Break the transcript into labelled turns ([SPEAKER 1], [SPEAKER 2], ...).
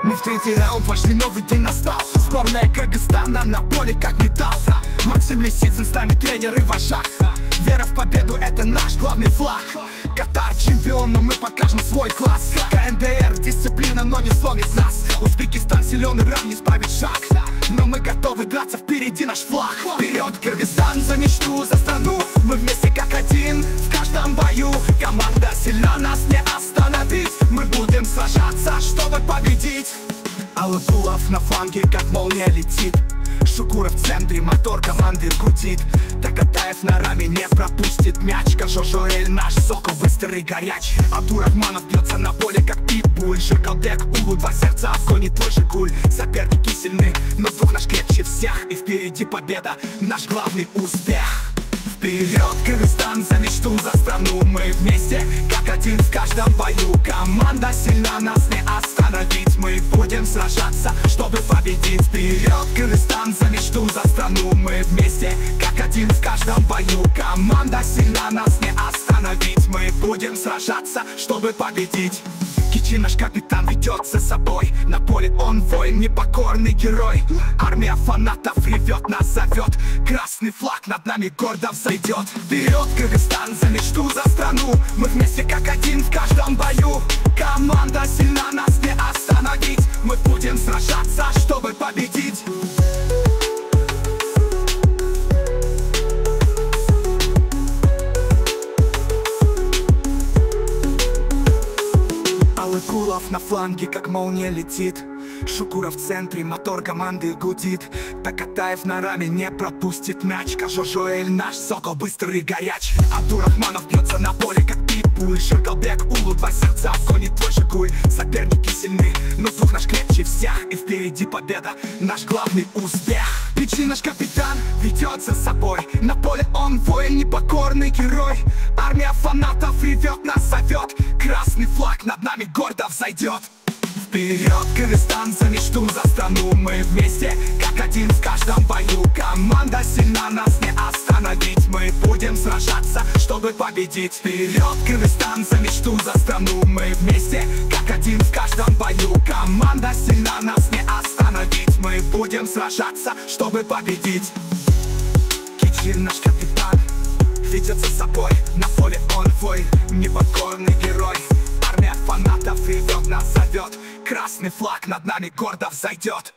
[SPEAKER 1] Мы в третий раунд вошли, новый день настал. Сборная Кыргызстана на поле как металл. Максим Лисицын с нами тренер и вожак. Вера в победу — это наш главный флаг. Катар чемпион, но мы покажем свой класс. КНДР дисциплина, но не сломит нас. Узбекистан силен и рад не справит шаг. Но мы готовы драться, впереди наш флаг. Вперед, Кыргызстан, за мечту, за страну. Мы вместе как один, в каждом бою. Команда сильна, нас не остановить. Мы будем сражаться, чтобы победить. Алатулов на фланге, как молния летит. Шукуров в центре, мотор команды гудит. Такатаев на раме не пропустит мяч. Кажожоэль наш сокол быстрый и горячий. Абдурахманов бьется на поле как питбуль. Жиргалбек, Улу, два сердца, в коне твой Жигуль. Соперники сильны, но дух наш крепче всех. И впереди победа, наш главный успех. Вперед, Кыргызстан, за мечту, за страну. Мы вместе, как один в каждом бою. Команда сильна, нас не остановить. Мы будем сражаться, чтобы победить. Вперед, Кыргызстан, за мечту, за страну. Мы вместе, как один в каждом бою. Команда сильна, нас не остановить. Мы будем сражаться, чтобы победить. Кичи наш капитан ведет за собой. На поле он воин, непокорный герой. Армия фанатов ревет, нас зовет. Красный флаг над нами гордо взойдет. Вперед, Кыргызстан, за мечту, за страну. Мы вместе как один в каждом бою. Команда сильна, нас не остановить. Мы будем сражаться, чтобы победить. Алыкулов на фланге, как молния летит. Шукуров в центре, мотор команды гудит. Такатаев на раме не пропустит мяч. Кажожоэль наш сокол быстрый и горяч. Абдурахманов бьется на поле как питбуль. Жиргалбек, Улу, два сердца, в коне твой Жигуль. Соперники сильны, но дух наш крепче всех. И впереди победа, наш главный успех. Пичи наш капитан ведет за собой. На поле он воин, непокорный герой. Армия фанатов ревет, нас зовет. Красный флаг над нами гордо взойдет. Вперед, Кыргызстан, за мечту, за страну. Мы вместе, как один в каждом бою. Команда сильна, нас не остановить. Мы будем сражаться, чтобы победить. Вперед, Кыргызстан, за мечту, за страну. Мы вместе, как один в каждом бою. Команда сильна, нас не остановить. Мы будем сражаться, чтобы победить. Кичи наш капитан ведет за собой. На поле он воин, непокорный герой. Армия фанатов ревет, нас зовет. Красный флаг над нами гордо взойдет.